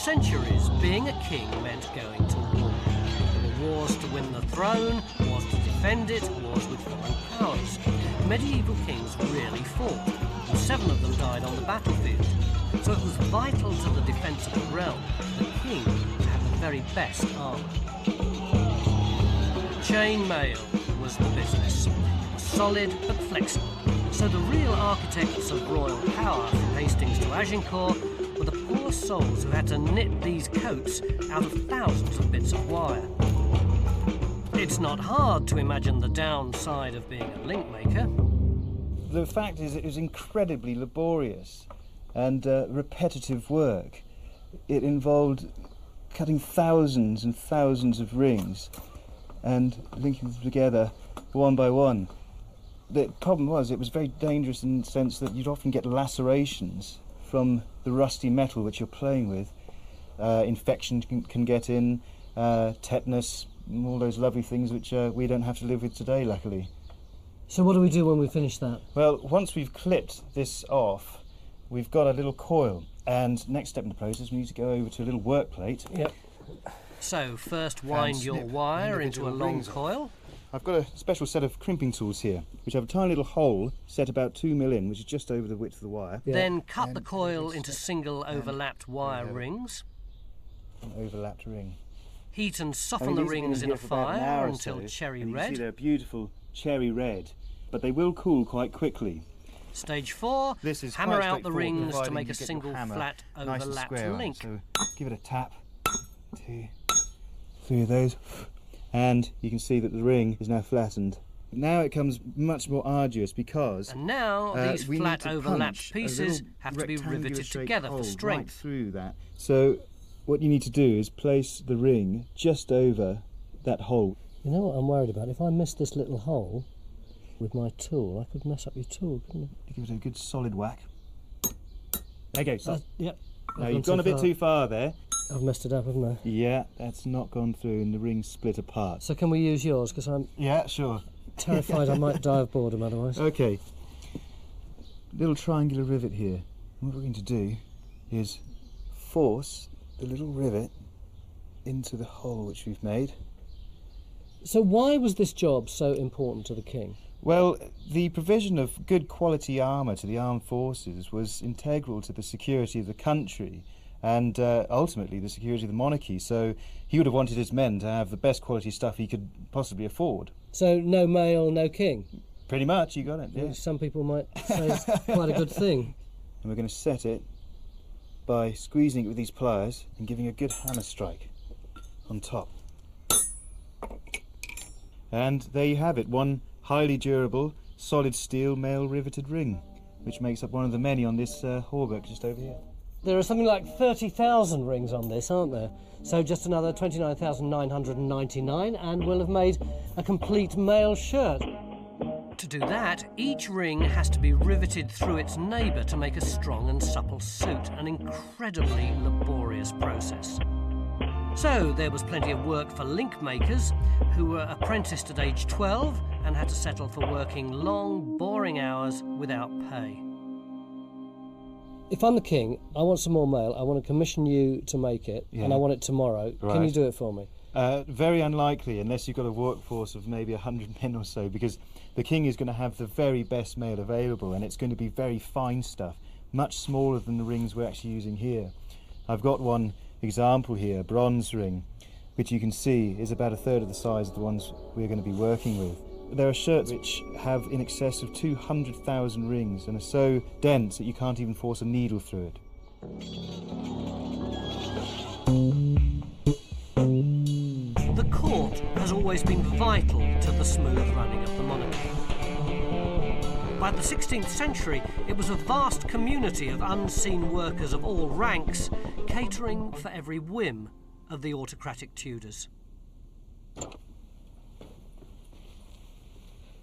centuries, being a king meant going to war. There were wars to win the throne, wars to defend it, wars with foreign powers. Medieval kings really fought, and 7 of them died on the battlefield. So it was vital to the defence of the realm for the king to have the very best armour. Chainmail was the business. It was solid but flexible. So the real architects of royal power, from Hastings to Agincourt, were the poor souls who had to knit these coats out of thousands of bits of wire. It's not hard to imagine the downside of being a link maker. The fact is, it was incredibly laborious and repetitive work. It involved cutting thousands and thousands of rings and linking them together one by one. The problem was, it was very dangerous in the sense that you'd often get lacerations from the rusty metal which you're playing with. Infection can get in, tetanus, and all those lovely things which we don't have to live with today, luckily. So what do we do when we finish that? Well, once we've clipped this off, we've got a little coil, and next step in the process we need to go over to a little work plate. Yep. So first wind your wire into a long coil. I've got a special set of crimping tools here, which have a tiny little hole set about 2 mm in, which is just over the width of the wire. Yeah. Then cut the coil into single overlapped wire rings. An overlapped ring. Heat and soften the rings in a fire until cherry red. You see they're beautiful cherry red, but they will cool quite quickly. Stage 4, hammer out the rings to make a single flat overlapped link. So give it a tap, 2, 3 of those, and you can see that the ring is now flattened. Now it comes much more arduous because... And now these flat overlapped pieces have to be riveted together for strength. Right through that. So what you need to do is place the ring just over that hole. You know what I'm worried about? If I miss this little hole with my tool, I could mess up your tool, couldn't I? Give it a good solid whack. There you go. Yep. Now you've gone a bit too far there. I've messed it up, haven't I? Yeah, that's not gone through and the ring's split apart. So can we use yours? Because I'm sure. terrified I might die of boredom otherwise. Okay. Little triangular rivet here. What we're going to do is force the little rivet into the hole which we've made. So why was this job so important to the king? Well, the provision of good quality armour to the armed forces was integral to the security of the country and ultimately the security of the monarchy. So he would have wanted his men to have the best quality stuff he could possibly afford. So no mail, no king? Pretty much, you got it, yeah. Some people might say it's quite a good thing. And we're going to set it by squeezing it with these pliers and giving a good hammer strike on top. And there you have it, one highly durable, solid steel mail riveted ring, which makes up one of the many on this hauberk just over here. There are something like 30,000 rings on this, aren't there? So just another 29,999 and we'll have made a complete mail shirt. To do that, each ring has to be riveted through its neighbour to make a strong and supple suit, an incredibly laborious process. So there was plenty of work for link makers who were apprenticed at age 12 and had to settle for working long, boring hours without pay. If I'm the king, I want some more mail, I want to commission you to make it, and I want it tomorrow. Right. Can you do it for me? Very unlikely, unless you've got a workforce of maybe 100 men or so, because the king is going to have the very best mail available, and it's going to be very fine stuff, much smaller than the rings we're actually using here. I've got one example here, a bronze ring, which you can see is about 1/3 of the size of the ones we're going to be working with. There are shirts which have in excess of 200,000 rings and are so dense that you can't even force a needle through it. The court has always been vital to the smooth running of the monarchy. By the 16th century, it was a vast community of unseen workers of all ranks, catering for every whim of the autocratic Tudors.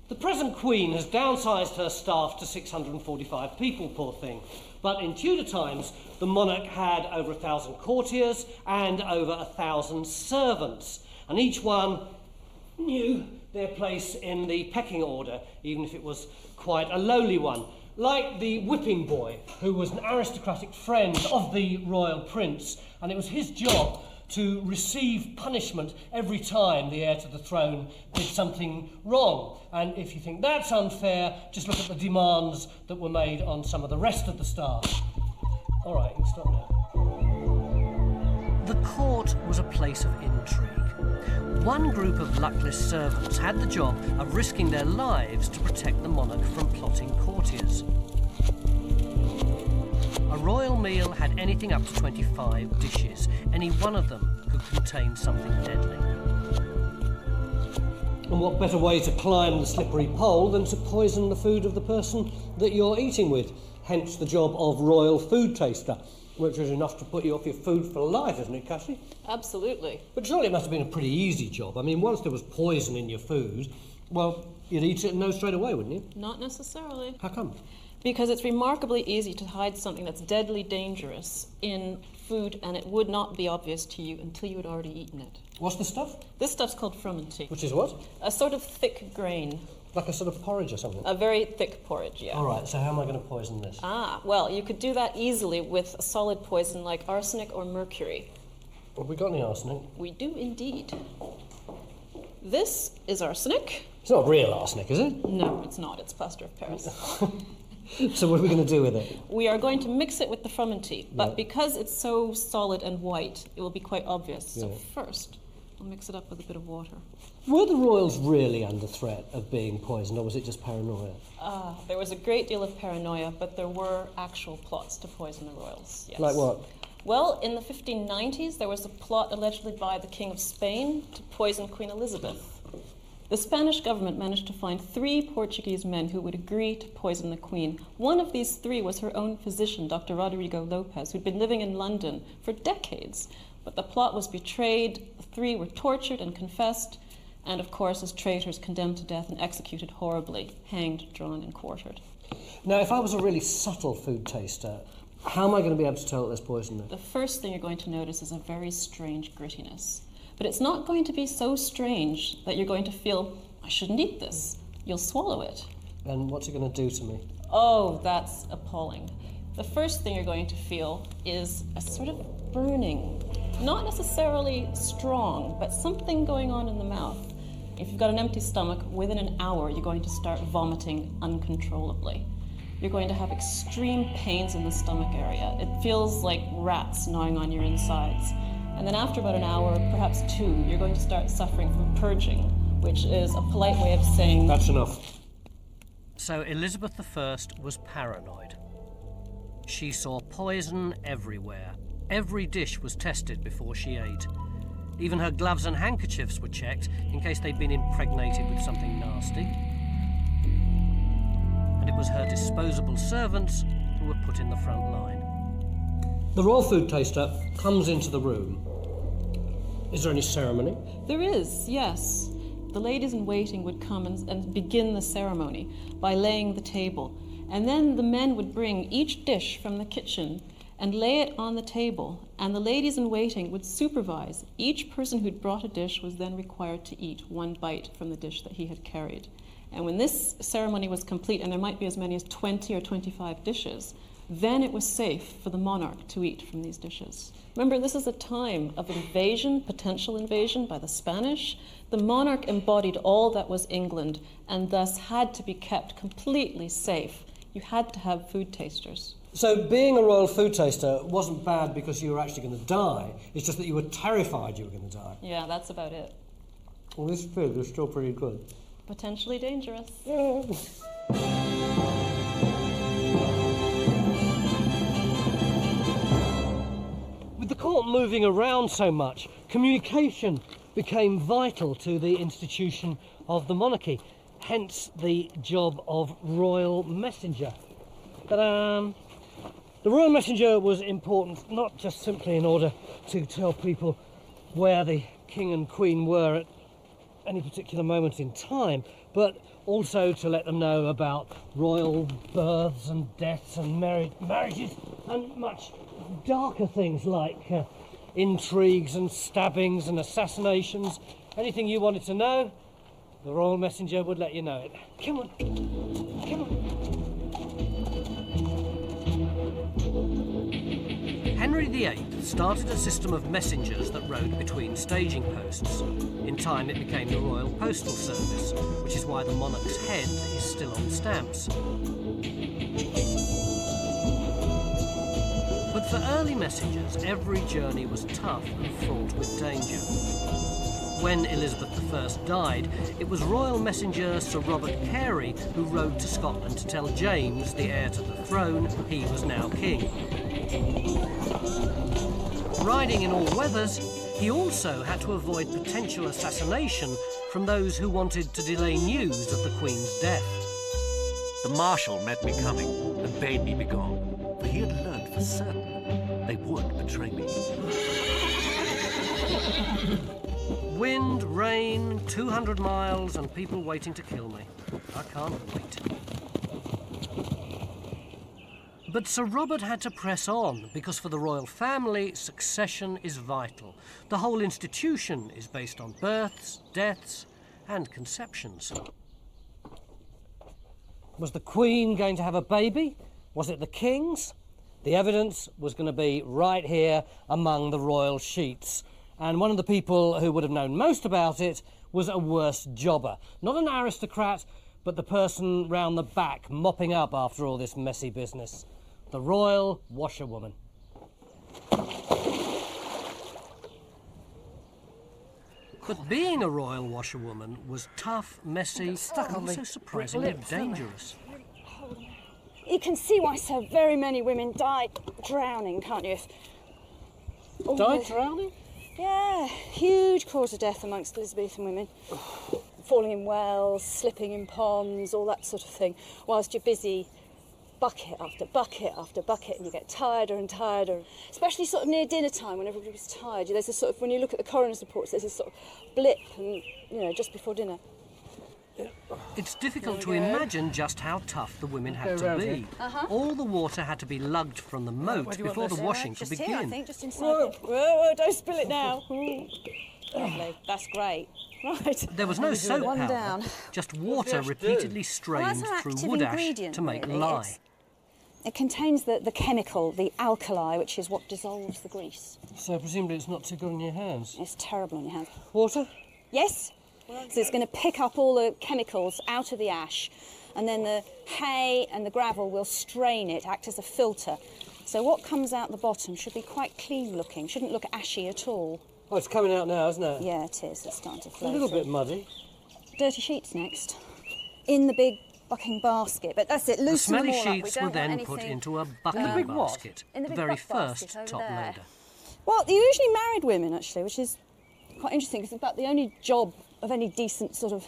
The present Queen has downsized her staff to 645 people, poor thing. But in Tudor times, the monarch had over 1,000 courtiers and over 1,000 servants, and each one knew their place in the pecking order, even if it was quite a lowly one. Like the whipping boy, who was an aristocratic friend of the royal prince and it was his job to receive punishment every time the heir to the throne did something wrong. And if you think that's unfair, just look at the demands that were made on some of the rest of the staff. All right, you can stop now. The court was a place of intrigue. One group of luckless servants had the job of risking their lives to protect the monarch from plotting courtiers. A royal meal had anything up to 25 dishes. Any one of them could contain something deadly. And what better way to climb the slippery pole than to poison the food of the person that you're eating with? Hence the job of royal food taster, which is enough to put you off your food for life, isn't it, Cassie? Absolutely. But surely it must have been a pretty easy job. I mean, once there was poison in your food, well, you'd eat it and know straight away, wouldn't you? Not necessarily. How come? Because it's remarkably easy to hide something that's deadly dangerous in food, and it would not be obvious to you until you had already eaten it. What's the stuff? This stuff's called frumenty. Which is what? A sort of thick grain. Like a sort of porridge or something? A very thick porridge, yeah. All right, so how am I going to poison this? Well, you could do that easily with a solid poison like arsenic or mercury. Have we got any arsenic? We do indeed. This is arsenic. It's not real arsenic, is it? No, it's not. It's plaster of Paris. So what are we going to do with it? We are going to mix it with the frumenty, but because it's so solid and white, it will be quite obvious. So first, I'll mix it up with a bit of water. Were the royals really under threat of being poisoned, or was it just paranoia? There was a great deal of paranoia, but there were actual plots to poison the royals, yes. Like what? Well, in the 1590s, there was a plot allegedly by the King of Spain to poison Queen Elizabeth. The Spanish government managed to find 3 Portuguese men who would agree to poison the Queen. One of these 3 was her own physician, Dr. Rodrigo Lopez, who'd been living in London for decades. But the plot was betrayed, the 3 were tortured and confessed, and of course, as traitors, condemned to death and executed horribly, hanged, drawn, and quartered. Now, if I was a really subtle food taster, how am I going to be able to tell that there's poison there? The first thing you're going to notice is a very strange grittiness. But it's not going to be so strange that you're going to feel, I shouldn't eat this. You'll swallow it. And what's it going to do to me? Oh, that's appalling. The first thing you're going to feel is a sort of burning. Not necessarily strong, but something going on in the mouth. If you've got an empty stomach, within an hour you're going to start vomiting uncontrollably. You're going to have extreme pains in the stomach area. It feels like rats gnawing on your insides. And then after about an hour, perhaps 2, you're going to start suffering from purging, which is a polite way of saying... That's enough. So Elizabeth I was paranoid. She saw poison everywhere. Every dish was tested before she ate. Even her gloves and handkerchiefs were checked in case they'd been impregnated with something nasty. And it was her disposable servants who were put in the front line. The royal food taster comes into the room. Is there any ceremony? There is, yes. The ladies in waiting would come and begin the ceremony by laying the table. And then the men would bring each dish from the kitchen and lay it on the table. And the ladies in waiting would supervise. Each person who'd brought a dish was then required to eat 1 bite from the dish that he had carried. And when this ceremony was complete, and there might be as many as 20 or 25 dishes, then it was safe for the monarch to eat from these dishes. Remember, this is a time of invasion, potential invasion by the Spanish. The monarch embodied all that was England and thus had to be kept completely safe. You had to have food tasters. So being a royal food taster wasn't bad because you were actually going to die. It's just that you were terrified you were going to die. Yeah, that's about it. Well, this food was still pretty good. Potentially dangerous. Yeah. With the court moving around so much, communication became vital to the institution of the monarchy, hence the job of royal messenger. Ta-da! The royal messenger was important not just simply in order to tell people where the king and queen were at any particular moment in time, but also to let them know about royal births and deaths and marriages and much darker things like intrigues and stabbings and assassinations. Anything you wanted to know, the royal messenger would let you know it. Come on, come on. Henry Henry VIII started a system of messengers that rode between staging posts. In time it became the Royal Postal Service, which is why the monarch's head is still on stamps. But for early messengers, every journey was tough and fraught with danger. When Elizabeth I died, it was royal messenger Sir Robert Carey who rode to Scotland to tell James, the heir to the throne, he was now king. Riding in all weathers, he also had to avoid potential assassination from those who wanted to delay news of the Queen's death. The Marshal met me coming and bade me begone, for he had learned for certain they would betray me. Wind, rain, 200 miles, and people waiting to kill me. I can't wait. But Sir Robert had to press on, because for the royal family, succession is vital. The whole institution is based on births, deaths, and conceptions. Was the Queen going to have a baby? Was it the King's? The evidence was going to be right here among the royal sheets. And one of the people who would have known most about it was a worse jobber. Not an aristocrat, but the person round the back mopping up after all this messy business. The royal washerwoman. But being a royal washerwoman was tough, messy, and also surprisingly dangerous. You can see why so very many women died drowning, can't you? Died drowning? Yeah, huge cause of death amongst Elizabethan women. Falling in wells, slipping in ponds, all that sort of thing, whilst you're busy bucket after bucket after bucket, and you get tireder and tireder, especially sort of near dinner time when everybody's tired. There's a sort of, when you look at the coroner's reports, there's a sort of blip, and just before dinner. It's difficult to imagine just how tough the women had to be. All the water had to be lugged from the moat before the washing could begin. Here, I think, just inside. Whoa, don't spill it now. Lovely, that's great. Right. There was no soap One powder, down. just water repeatedly strained through wood ash to make really. lye. It contains the chemical, the alkali, which is what dissolves the grease. So presumably it's not too good on your hands. It's terrible on your hands. Water? Yes. So it's going to pick up all the chemicals out of the ash, and then the hay and the gravel will strain it, act as a filter. So what comes out the bottom should be quite clean looking, shouldn't look ashy at all. Oh, it's coming out now, isn't it? Yeah, it is. It's starting to flow. A little through. bit muddy. Dirty sheets next. In the big bucking basket, but that's it. The Loosen them smelly all up. We sheets don't were want then put anything- into a bucking big basket, what? In the the big very buck basket first over top there. loader. Well, they're usually married women, actually, which is quite interesting, because it's about the only job of any decent sort of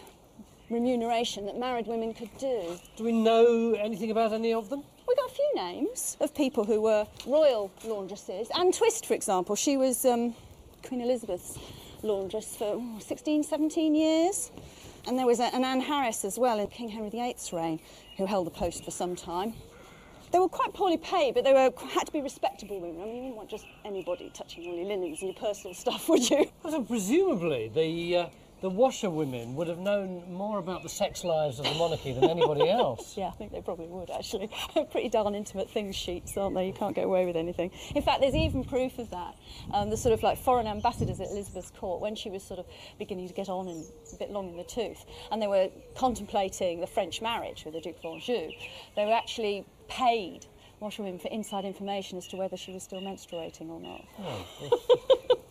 remuneration that married women could do. Do we know anything about any of them? We got a few names of people who were royal laundresses. Anne Twist, for example, she was Queen Elizabeth's laundress for 16, 17 years. And there was an Anne Harris as well in King Henry VIII's reign, who held the post for some time. They were quite poorly paid, but they had to be respectable women. I mean, you wouldn't want just anybody touching all your linens and your personal stuff, would you? So presumably the washerwomen would have known more about the sex lives of the monarchy than anybody else. Yeah, I think they probably would, actually. Pretty darn intimate things, sheets, aren't they? You can't get away with anything. In fact, there's even proof of that. The sort of like foreign ambassadors at Elizabeth's court, when she was sort of beginning to get on and a bit long in the tooth, and they were contemplating the French marriage with the Duke of Anjou, they were actually paid washerwomen for inside information as to whether she was still menstruating or not. Oh.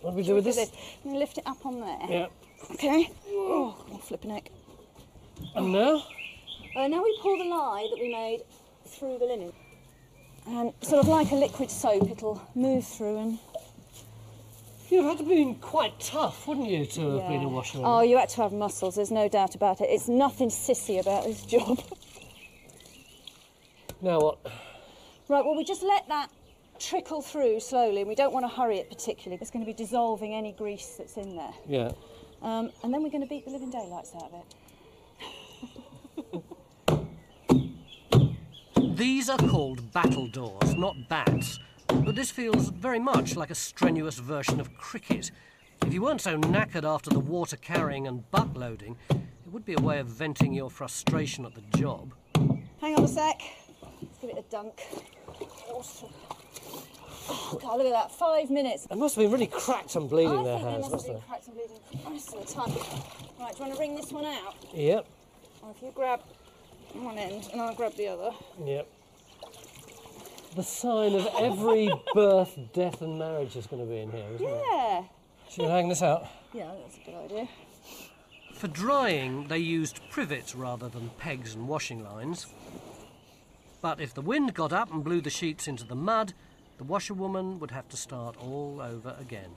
What do we do with this? I'm going to lift it up on there. Yeah. Okay. Oh, I'm flipping it. And now? Now we pour the lye that we made through the linen. And sort of like a liquid soap, it'll move through and... You'd have had to have been quite tough, wouldn't you, to have been a washerwoman? Oh, you had to have muscles, there's no doubt about it. It's nothing sissy about this job. Now what? Right, well, we just let that trickle through slowly, and we don't want to hurry it particularly. It's going to be dissolving any grease that's in there. Yeah. And then we're going to beat the living daylights out of it. These are called battledores, not bats. But this feels very much like a strenuous version of cricket. If you weren't so knackered after the water carrying and butt loading, it would be a way of venting your frustration at the job. Hang on a sec. Let's give it a dunk. Oh, God, look at that, 5 minutes. It must have been really cracked and bleeding, I their think they hands, must have mustn't been cracked and bleeding most of the time. Right, do you want to wring this one out? it? Yep, Or if you grab one end and I'll grab the other. yep. The sign of every birth, death and marriage is going to be in here, isn't it? Yeah. Should we hang this out? Yeah, that's a good idea. For drying, they used privets rather than pegs and washing lines. But if the wind got up and blew the sheets into the mud, the washerwoman would have to start all over again.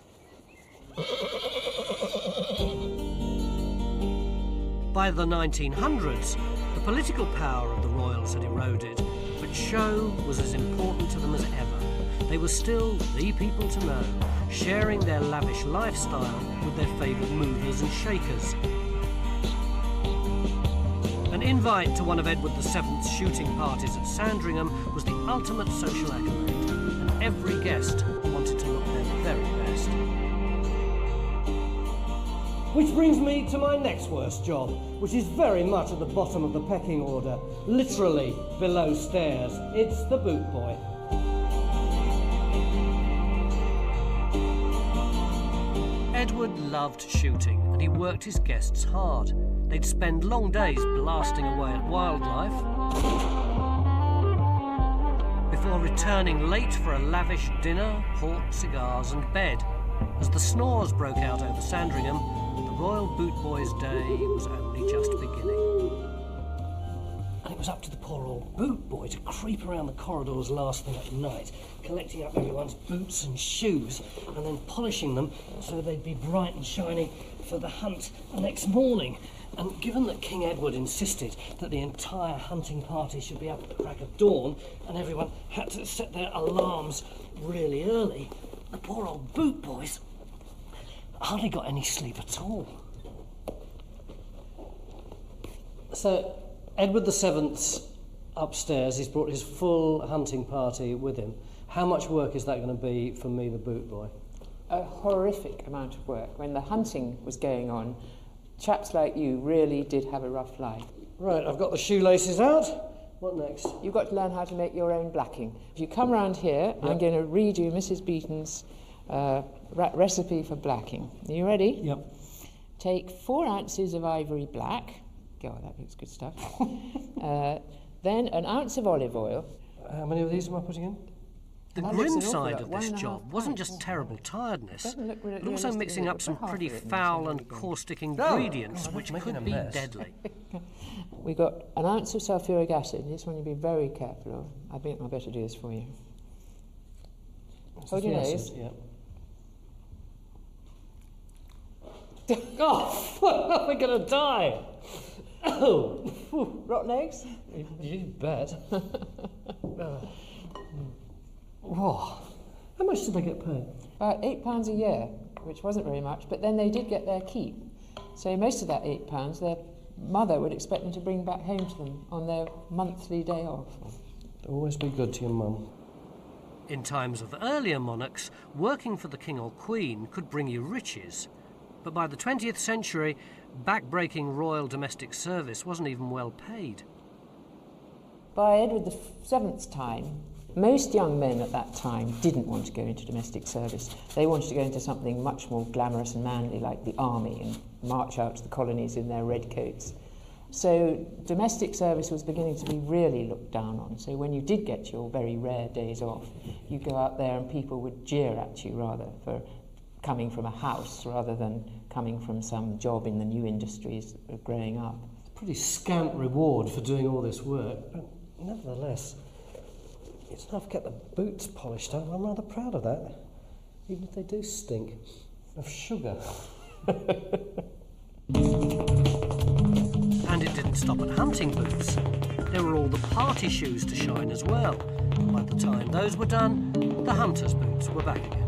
By the 1900s, the political power of the royals had eroded, but show was as important to them as ever. They were still the people to know, sharing their lavish lifestyle with their favourite movers and shakers. An invite to one of Edward VII's shooting parties at Sandringham was the ultimate social accolade, and every guest wanted to look their very best. Which brings me to my next worst job, which is very much at the bottom of the pecking order, literally below stairs. It's the boot boy. Edward loved shooting, and he worked his guests hard. They'd spend long days blasting away at wildlife before returning late for a lavish dinner, port, cigars and bed. As the snores broke out over Sandringham, the Royal Boot Boy's day was only just beginning. And it was up to the poor old boot boy to creep around the corridors last thing at night, collecting up everyone's boots and shoes, and then polishing them so they'd be bright and shiny for the hunt the next morning. And given that King Edward insisted that the entire hunting party should be up at the crack of dawn, and everyone had to set their alarms really early, the poor old boot boys hardly got any sleep at all. So, Edward VII's upstairs, he's brought his full hunting party with him. How much work is that going to be for me, the boot boy? A horrific amount of work. When the hunting was going on, chaps like you really did have a rough life. Right, I've got the shoelaces out. What next? You've got to learn how to make your own blacking. If you come round here, I'm going to read you Mrs. Beaton's recipe for blacking. Are you ready? Yep. Take 4 ounces of ivory black. God, that looks good stuff. Then an ounce of olive oil. How many of these am I putting in? The That grim looks an awful side lot, of this 1.5 job wasn't pints. just terrible tiredness, Doesn't look really but also realistic, mixing does it? up some About half pretty of it foul must and be good. caustic ingredients, which making a could be mess. deadly. We got an ounce of sulphuric acid. This one you'll be very careful of. I think I better do this for you. Hold your nose. Yeah. Oh, we're going to die. Oh, Rotten eggs? you bet. Whoa. How much did they get paid? About £8 a year, which wasn't very much, but then they did get their keep. So most of that £8, their mother would expect them to bring back home to them on their monthly day off. Always be good to your mum. In times of earlier monarchs, working for the king or queen could bring you riches. But by the 20th century, back-breaking royal domestic service wasn't even well paid. By Edward VII's time, most young men at that time didn't want to go into domestic service. They wanted to go into something much more glamorous and manly, like the army, and march out to the colonies in their red coats. So domestic service was beginning to be really looked down on. So when you did get your very rare days off, you'd go out there and people would jeer at you rather for coming from a house rather than coming from some job in the new industries that were growing up. Pretty scant reward for doing all this work, but nevertheless, it's enough to get the boots polished up. I'm rather proud of that, even if they do stink of sugar. And it didn't stop at hunting boots. There were all the party shoes to shine as well. By the time those were done, the hunter's boots were back again.